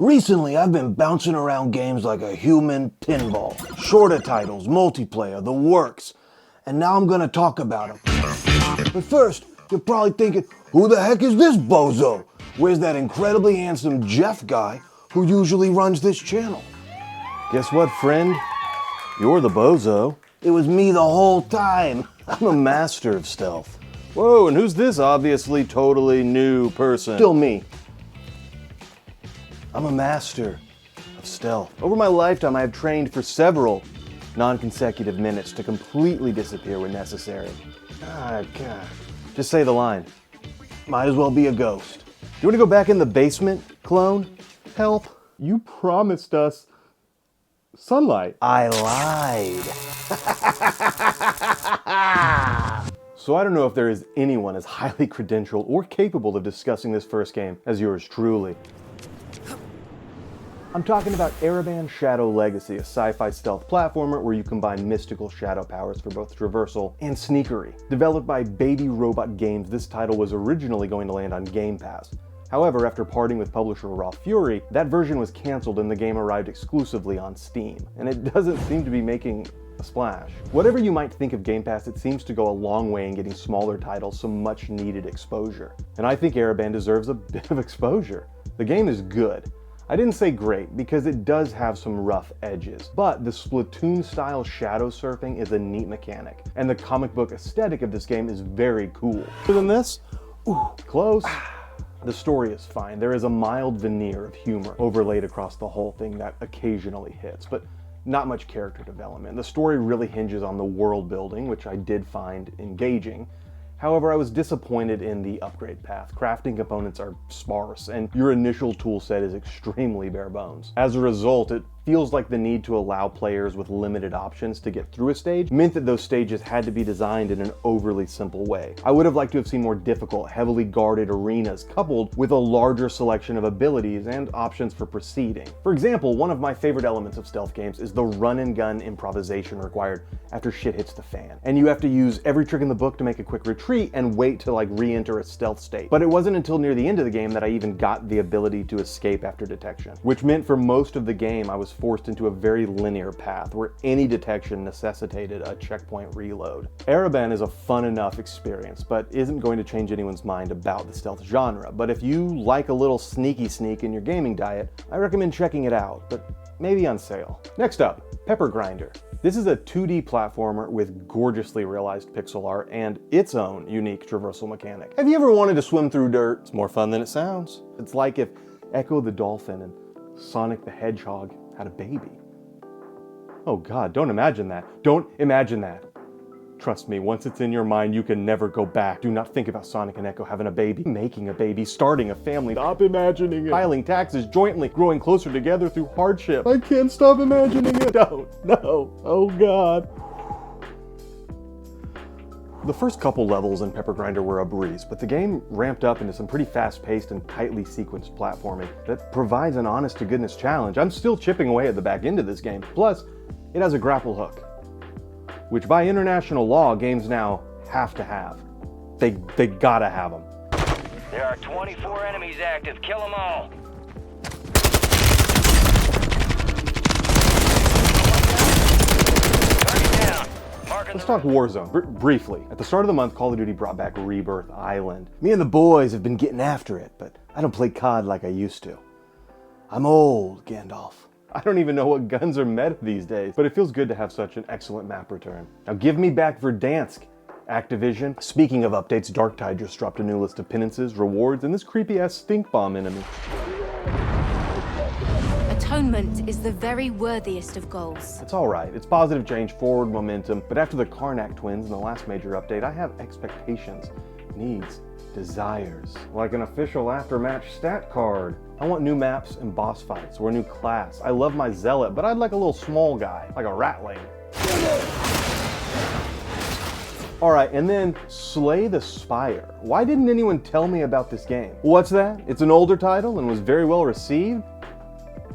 Recently, I've been bouncing around games like a human pinball. Shorter titles, multiplayer, the works. And now I'm gonna talk about them. But first, you're probably thinking, who the heck is this bozo? Where's that incredibly handsome Jeff guy who usually runs this channel? Guess what, friend? You're the bozo. It was me the whole time. I'm a master of stealth. Whoa, and who's this obviously totally new person? Still me. I'm a master of stealth. Over my lifetime, I have trained for several non-consecutive minutes to completely disappear when necessary. Ah, God. Just say the line. Might as well be a ghost. Do you want to go back in the basement, clone? Help. You promised us sunlight. I lied. So I don't know if there is anyone as highly credentialed or capable of discussing this first game as yours truly. I'm talking about Ereban Shadow Legacy, a sci-fi stealth platformer where you combine mystical shadow powers for both traversal and sneakery. Developed by Baby Robot Games, this title was originally going to land on Game Pass. However, after parting with publisher Raw Fury, that version was cancelled and the game arrived exclusively on Steam. And it doesn't seem to be making a splash. Whatever you might think of Game Pass, it seems to go a long way in getting smaller titles some much needed exposure. And I think Ereban deserves a bit of exposure. The game is good. I didn't say great, because it does have some rough edges, but the Splatoon-style shadow surfing is a neat mechanic, and the comic book aesthetic of this game is very cool. Other than this, ooh, close. The story is fine. There is a mild veneer of humor overlaid across the whole thing that occasionally hits, but not much character development. The story really hinges on the world building, which I did find engaging. However, I was disappointed in the upgrade path. Crafting components are sparse, and your initial toolset is extremely bare bones. As a result, it feels like the need to allow players with limited options to get through a stage meant that those stages had to be designed in an overly simple way. I would have liked to have seen more difficult, heavily guarded arenas coupled with a larger selection of abilities and options for proceeding. For example, one of my favorite elements of stealth games is the run and gun improvisation required after shit hits the fan. And you have to use every trick in the book to make a quick retreat and wait to re-enter a stealth state. But it wasn't until near the end of the game that I even got the ability to escape after detection, which meant for most of the game I was forced into a very linear path where any detection necessitated a checkpoint reload. Ereban is a fun enough experience, but isn't going to change anyone's mind about the stealth genre. But if you like a little sneaky sneak in your gaming diet, I recommend checking it out, but maybe on sale. Next up, Pepper Grinder. This is a 2D platformer with gorgeously realized pixel art and its own unique traversal mechanic. Have you ever wanted to swim through dirt? It's more fun than it sounds. It's like if Echo the Dolphin and Sonic the Hedgehog had a baby. Oh God, don't imagine that. Don't imagine that. Trust me, once it's in your mind, you can never go back. Do not think about Sonic and Echo having a baby, making a baby, starting a family. Stop imagining it. Filing taxes jointly, growing closer together through hardship. I can't stop imagining it. Don't, no, oh God. The first couple levels in Pepper Grinder were a breeze, but the game ramped up into some pretty fast-paced and tightly sequenced platforming that provides an honest-to-goodness challenge. I'm still chipping away at the back end of this game. Plus, it has a grapple hook, which by international law, games now have to have. They gotta have them. There are 24 enemies active. Kill them all. Let's talk Warzone, briefly. At the start of the month, Call of Duty brought back Rebirth Island. Me and the boys have been getting after it, but I don't play COD like I used to. I'm old, Gandalf. I don't even know what guns are meta these days, but it feels good to have such an excellent map return. Now give me back Verdansk, Activision. Speaking of updates, DarkTide just dropped a new list of penances, rewards, and this creepy-ass stink bomb enemy. Atonement is the very worthiest of goals. It's alright, it's positive change, forward momentum, but after the Karnak twins in the last major update, I have expectations, needs, desires. Like an official aftermatch stat card. I want new maps and boss fights, or a new class. I love my Zealot, but I'd like a little small guy, like a Ratling. Alright, and then Slay the Spire. Why didn't anyone tell me about this game? What's that? It's an older title and was very well received?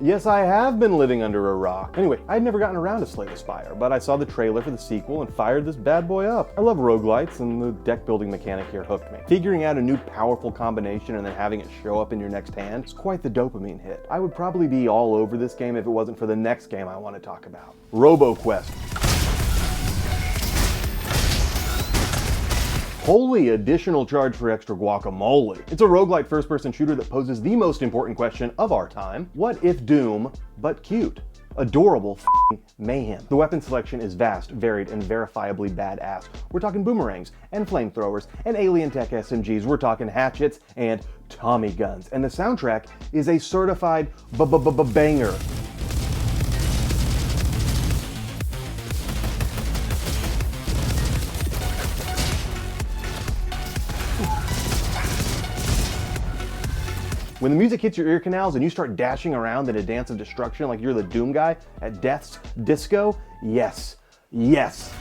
Yes, I have been living under a rock. Anyway, I'd never gotten around to Slay the Spire, but I saw the trailer for the sequel and fired this bad boy up. I love roguelites, and the deck building mechanic here hooked me. Figuring out a new powerful combination and then having it show up in your next hand is quite the dopamine hit. I would probably be all over this game if it wasn't for the next game I want to talk about. RoboQuest. Holy additional charge for extra guacamole. It's a roguelite first-person shooter that poses the most important question of our time. What if Doom, but cute? Adorable mayhem. The weapon selection is vast, varied, and verifiably badass. We're talking boomerangs, and flamethrowers, and alien tech SMGs. We're talking hatchets and Tommy guns. And the soundtrack is a certified banger. When the music hits your ear canals and you start dashing around in a dance of destruction like you're the Doom guy at Death's Disco, yes, yes.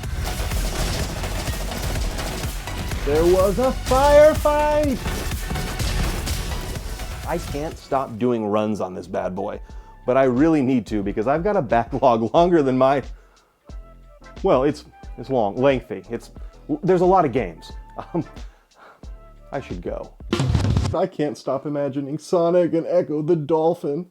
There was a firefight! I can't stop doing runs on this bad boy, but I really need to because I've got a backlog longer than my... Well, it's long, lengthy. There's a lot of games. I should go. I can't stop imagining Sonic and Echo the Dolphin.